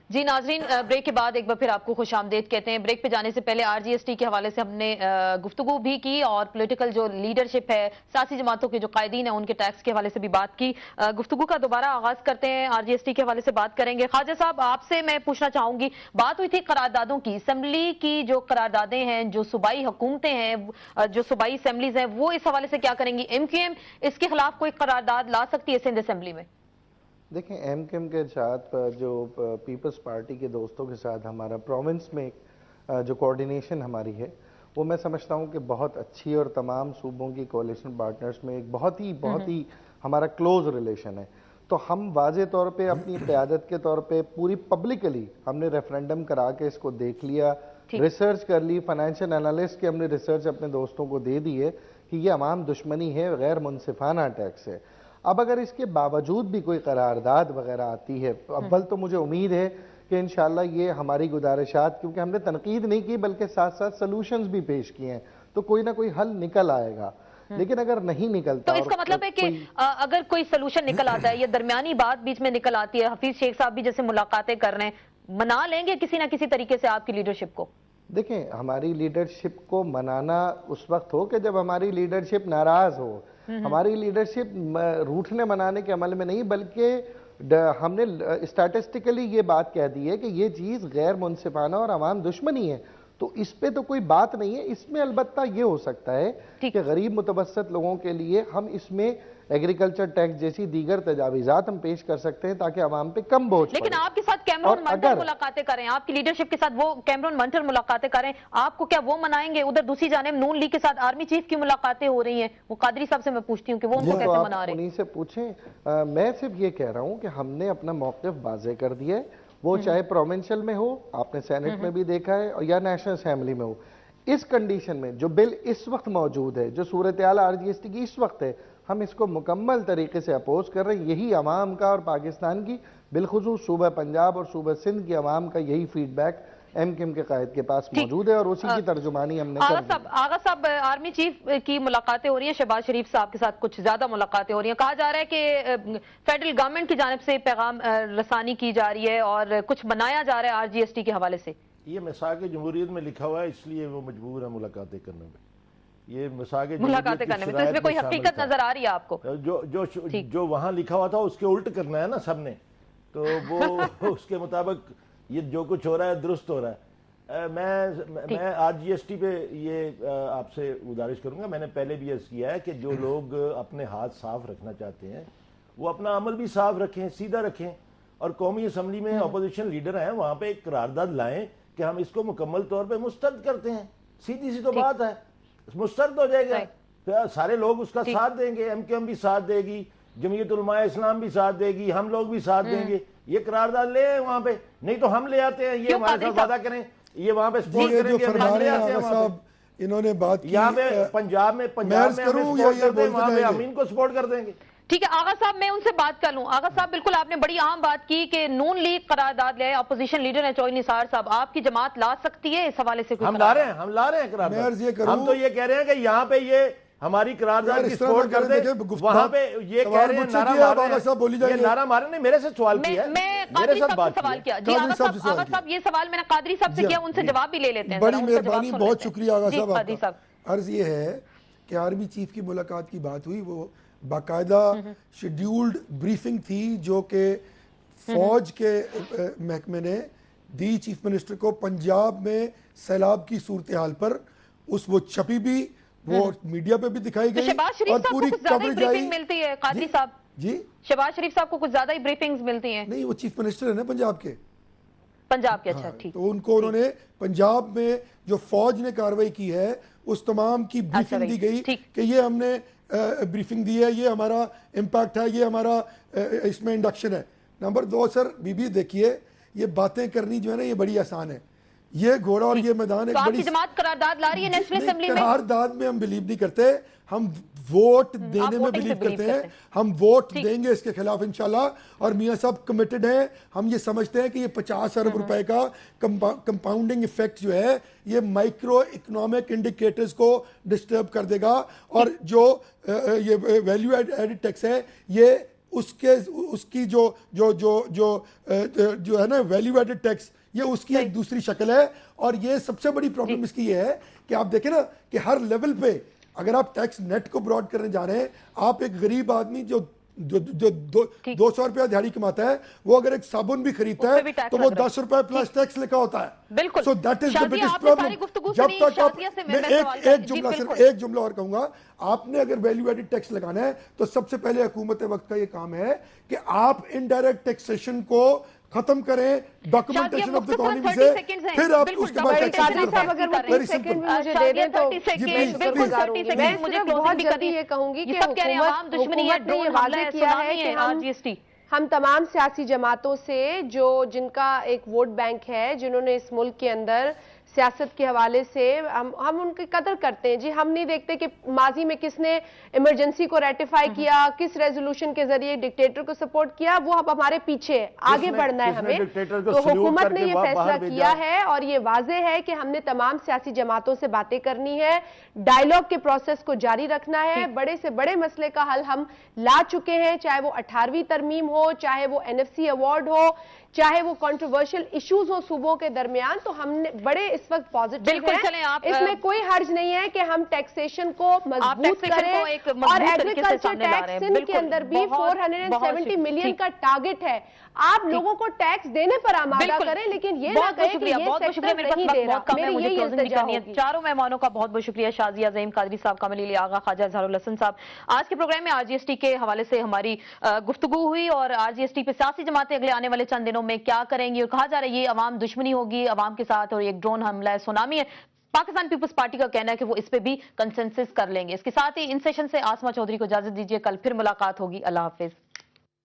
جی ناظرین، بریک کے بعد ایک بار پھر آپ کو خوش آمدید کہتے ہیں۔ بریک پہ جانے سے پہلے RGST کے حوالے سے ہم نے گفتگو بھی کی اور پولیٹیکل جو لیڈرشپ ہے، سیاسی جماعتوں کے جو قائدین ہیں ان کے ٹیکس کے حوالے سے بھی بات کی۔ گفتگو کا دوبارہ آغاز کرتے ہیں، RGST کے حوالے سے بات کریں گے۔ خواجہ صاحب، آپ سے میں پوچھنا چاہوں گی، بات ہوئی تھی قراردادوں کی، اسمبلی کی جو قراردادیں ہیں، جو صوبائی حکومتیں ہیں، جو صوبائی اسمبلیز ہیں، وہ اس حوالے سے کیا کریں گی؟ MQM اس کے خلاف کوئی قرارداد لا سکتی ہے سندھ اسمبلی میں؟ دیکھیں MQM کے ساتھ جو پیپلز پارٹی کے دوستوں کے ساتھ ہمارا پروونس میں جو کوارڈینیشن ہماری ہے، وہ میں سمجھتا ہوں کہ بہت اچھی، اور تمام صوبوں کی کولیشن پارٹنرز میں ایک بہت ہی ہمارا کلوز ریلیشن ہے۔ تو ہم واضح طور پہ اپنی قیادت کے طور پہ پوری پبلکلی ہم نے ریفرینڈم کرا کے اس کو دیکھ لیا، ریسرچ کر لی، فائنینشل انالسٹ کی ہم نے ریسرچ اپنے دوستوں کو دے دی ہے کہ یہ عوام دشمنی ہے، غیر منصفانہ ٹیکس ہے۔ اب اگر اس کے باوجود بھی کوئی قرارداد وغیرہ آتی ہے، اول تو مجھے امید ہے کہ انشاءاللہ یہ ہماری گزارشات، کیونکہ ہم نے تنقید نہیں کی بلکہ ساتھ ساتھ سلوشنز بھی پیش کیے ہیں، تو کوئی نہ کوئی حل نکل آئے گا۔ لیکن اگر نہیں نکلتا، تو اس کا مطلب ہے کہ اگر کوئی سلوشن نکل آتا ہے یا درمیانی بات بیچ میں نکل آتی ہے، حفیظ شیخ صاحب بھی جیسے ملاقاتیں کر رہے ہیں، منا لیں گے کسی نہ کسی طریقے سے آپ کی لیڈرشپ کو؟ دیکھیں، ہماری لیڈرشپ کو منانا اس وقت ہو کہ جب ہماری لیڈرشپ ناراض ہو۔ ہماری لیڈرشپ روٹھنے منانے کے عمل میں نہیں، بلکہ ہم نے اسٹیٹسٹیکلی یہ بات کہہ دی ہے کہ یہ چیز غیر منصفانہ اور عوام دشمنی ہے، تو اس پہ تو کوئی بات نہیں ہے۔ اس میں البتہ یہ ہو سکتا ہے کہ غریب متوسط لوگوں کے لیے ہم اس میں ایگریکلچر ٹیکس جیسی دیگر تجاویزات ہم پیش کر سکتے ہیں تاکہ عوام پہ کم بوجھ پڑے۔ لیکن آپ کے ساتھ کیمرون منٹر ملاقاتیں کریں، آپ کی لیڈرشپ کے ساتھ وہ کیمرون منٹر ملاقاتیں کریں، آپ کو کیا وہ منائیں گے؟ ادھر دوسری جانب نون لیگ کے ساتھ آرمی چیف کی ملاقاتیں ہو رہی ہیں، وہ قادری صاحب سے میں پوچھتی ہوں کہ وہ ان کو کیسے منا رہے ہیں؟ انہی سے پوچھیں۔ میں صرف یہ کہہ رہا ہوں کہ ہم نے اپنا موقف واضح کر دیا ہے، وہ چاہے پروونشل میں ہو، آپ نے سینٹ میں بھی دیکھا ہے، یا نیشنل اسمبلی میں ہو۔ اس کنڈیشن میں جو بل اس وقت موجود ہے، جو صورتحال RGST کی اس وقت ہے، ہم اس کو مکمل طریقے سے اپوز کر رہے ہیں۔ یہی عوام کا اور پاکستان کی، بالخصوص صوبہ پنجاب اور صوبہ سندھ کی عوام کا یہی فیڈ بیک MQM کے قائد کے پاس موجود ہے، اور اسی کی ترجمانی ہم نے کر دی۔ آغا صاحب، آرمی چیف کی ملاقاتیں ہو رہی ہیں، شہباز شریف صاحب کے ساتھ کچھ زیادہ ملاقاتیں ہو رہی ہیں، کہا جا رہا ہے کہ فیڈرل گورنمنٹ کی جانب سے پیغام رسانی کی جا رہی ہے اور کچھ بنایا جا رہا ہے RGST کے حوالے سے۔ یہ میثاق جمہوریت میں لکھا ہوا ہے، اس لیے وہ مجبور ہے ملاقاتیں کرنے میں۔ یہ میثاق ملاقاتیں کرنے میں، تو اس میں کوئی حقیقت نظر آ رہی ہے آپ کو؟ جو وہاں لکھا ہوا تھا اس کے الٹ کرنا ہے نا سب نے، تو وہ اس کے مطابق یہ جو کچھ ہو رہا ہے درست ہو رہا ہے۔ میں RGST پہ یہ آپ سے گزارش کروں گا، میں نے پہلے بھی عرض کیا ہے کہ جو لوگ اپنے ہاتھ صاف رکھنا چاہتے ہیں وہ اپنا عمل بھی صاف رکھیں، سیدھا رکھیں، اور قومی اسمبلی میں اپوزیشن لیڈر ہیں، وہاں پہ ایک قرارداد لائیں کہ ہم اس کو مکمل طور پہ مسترد کرتے ہیں۔ سیدھی سی تو بات ہے، مسترد ہو جائے گا، پھر سارے لوگ اس کا ساتھ دیں گے، MQM بھی ساتھ دے گی، جمعیت علماء اسلام بھی ساتھ دے گی، ہم لوگ بھی ساتھ دیں گے۔ یہ قرارداد لے آئیں وہاں پہ، نہیں تو ہم لے آتے ہیں، یہ ہمارے ساتھ وعدہ کریں، یہ وہاں پہ سپورٹ کریں گے، ہم لے آتے ہیں وہاں پہ۔ انہوں نے بات کی یہاں پہ پنجاب میں ہمیں سپورٹ کر دیں، وہاں پہ ہم ان کو سپورٹ کر دیں گے۔ ٹھیک ہے آغا صاحب، میں ان سے بات کر لوں۔ آغا صاحب، بالکل آپ نے بڑی اہم بات کی کہ نون لیگ قرارداد لے، اپوزیشن لیڈر ہیں چوہی نثار صاحب، آپ کی جماعت لا سکتی ہے اس حوالے سے کوئی؟ ہم لا رہے ہیں قرارداد۔ ہم تو یہ کہہ رہے ہیں کہ یہاں پہ یہ ہماری قرارداد کی سپورٹ کر دیں، وہاں پہ یہ کہہ رہے ہیں نعرہ مارے نہیں، میرے سے سوال کیا ہے، میں قادری صاحب سے سوال کیا۔ جی آغا صاحب، یہ سوال میں نے قادری صاحب سے کیا، ان سے جواب بھی لے لیتے ہیں۔ بڑی مہربانی، بہت شکریہ آغا صاحب آپ کا۔ عرض یہ ہے کہ آرمی چیف کی ملاقات کی بات ہوئی، وہ باقاعدہ شیڈیولڈ بریفنگ تھی جو کہ فوج کے محکمے نے دی چیف منسٹر کو پنجاب میں سیلاب کی صورتحال پر، وہ چھپی بھی، وہ میڈیا پہ بھی دکھائی گئی، اور پوری کوریج آئی۔ ملتی ہے قادری صاحب، جی شہباز شریف صاحب کو کچھ زیادہ ہی بریفنگز ملتی ہیں؟ نہیں، وہ چیف منسٹر ہے نا پنجاب کے، اچھا ٹھیک، تو ان کو انہوں نے پنجاب میں جو فوج نے کارروائی کی ہے اس تمام کی بریفنگ دی گئی کہ یہ ہم نے بریفنگ دی ہے، یہ ہمارا امپیکٹ ہے، یہ ہمارا اس میں انڈکشن ہے۔ نمبر 2 سر، دیکھیے یہ باتیں کرنی جو ہے نا یہ بڑی آسان ہے، یہ گھوڑا اور یہ میدان ایک بڑی جماعت قرارداد لا رہی ہے نیشنل اسمبلی میں۔ قرارداد میں ہم بلیو نہیں کرتے، ہم ووٹ دینے میں بلیو کرتے ہیں، ہم ووٹ دیں گے اس کے خلاف انشاءاللہ، اور میاں صاحب کمیٹڈ ہیں۔ ہم یہ سمجھتے ہیں کہ یہ 50 ارب روپے کا کمپاؤنڈنگ ایفیکٹ جو ہے یہ مائکرو اکنامک انڈیکیٹرز کو ڈسٹرب کر دے گا، اور جو یہ ویلیو ایڈڈ ٹیکس ہے یہ اس کی جو ہے نا ویلیو ایڈڈ ٹیکس، یہ اس کی ایک دوسری شکل ہے. اور یہ سب سے بڑی پرابلم اس کی یہ ہے کہ آپ دیکھیں نا کہ ہر لیول پہ اگر آپ ٹیکس نیٹ کو براڈ کرنے جا رہے ہیں، آپ ایک غریب آدمی جو 200 روپیہ دیہڑی کماتا ہے، وہ اگر ایک صابن بھی خریدتا ہے تو وہ 10 روپے پلس ٹیکس لکھا ہوتا ہے. بالکل. So that is the biggest problem. جب تک آپ ایک جملہ صرف ایک جملہ اور کہوں گا، آپ نے اگر ویلیو ایڈڈ ٹیکس لگانا ہے تو سب سے پہلے حکومت وقت کا یہ کام ہے کہ آپ انڈائریکٹ ٹیکسیشن کو ختم کریں ڈاکومنٹیشن آف دی اکانومی سے، پھر آپ اس کے بعد ویری سمپل. مجھے دے دیں تو میں صرف بہت جلدی یہ کہوں گی کہ حکومت نے یہ واضح کیا ہے کہ ہم تمام سیاسی جماعتوں سے جن کا ایک ووٹ بینک ہے، جنہوں نے اس ملک کے اندر سیاست کے حوالے سے ہم ان کی قدر کرتے ہیں. جی ہم نہیں دیکھتے کہ ماضی میں کس نے ایمرجنسی کو ریٹیفائی کیا، کس ریزولوشن کے ذریعے ڈکٹیٹر کو سپورٹ کیا، وہ اب ہمارے پیچھے آگے بڑھنا ہے ہمیں. تو حکومت نے یہ فیصلہ کیا ہے اور یہ واضح ہے کہ ہم نے تمام سیاسی جماعتوں سے باتیں کرنی ہے، ڈائیلاگ کے پروسیس کو جاری رکھنا ہے. بڑے سے بڑے مسئلے کا حل ہم لا چکے ہیں، چاہے وہ 18ویں ترمیم ہو، چاہے وہ NFC ایوارڈ ہو، چاہے وہ کنٹروورشل ایشوز ہو صوبوں کے درمیان. تو ہم نے بڑے اس وقت پازیٹیو ہیں، اس میں کوئی حرج نہیں ہے کہ ہم ٹیکسیشن کو مضبوط کریں. اور ایگریکلچر ٹیکس سندھ کے اندر بھی 470 ملین کا ٹارگٹ ہے. آپ لوگوں کو ٹیکس دینے پر آمادہ کریں، لیکن یہ نہ کہیں کہ یہ سیکٹر نہیں دے رہا. میری یہی التجا ہوگی. چاروں مہمانوں کا بہت بہت شکریہ، شازیہ زعیم قادری صاحب، کامل علی آغا، خواجہ اظہار الحسن صاحب. آج کے پروگرام میں RGST کے حوالے سے ہماری گفتگو ہوئی اور RGST پہ سیاسی جماعتیں اگلے آنے والے چند دنوں میں کیا کریں گی، اور کہا جا رہا ہے یہ عوام دشمنی ہوگی عوام کے ساتھ اور ایک ڈرون حملہ سونامی ہے. پاکستان پیپلز پارٹی کا کہنا ہے کہ وہ اس پہ بھی کنسنسس کر لیں گے. اس کے ساتھ ہی ان سیشن سے آسما چودھری کو اجازت دیجیے، کل پھر ملاقات ہوگی. اللہ حافظ.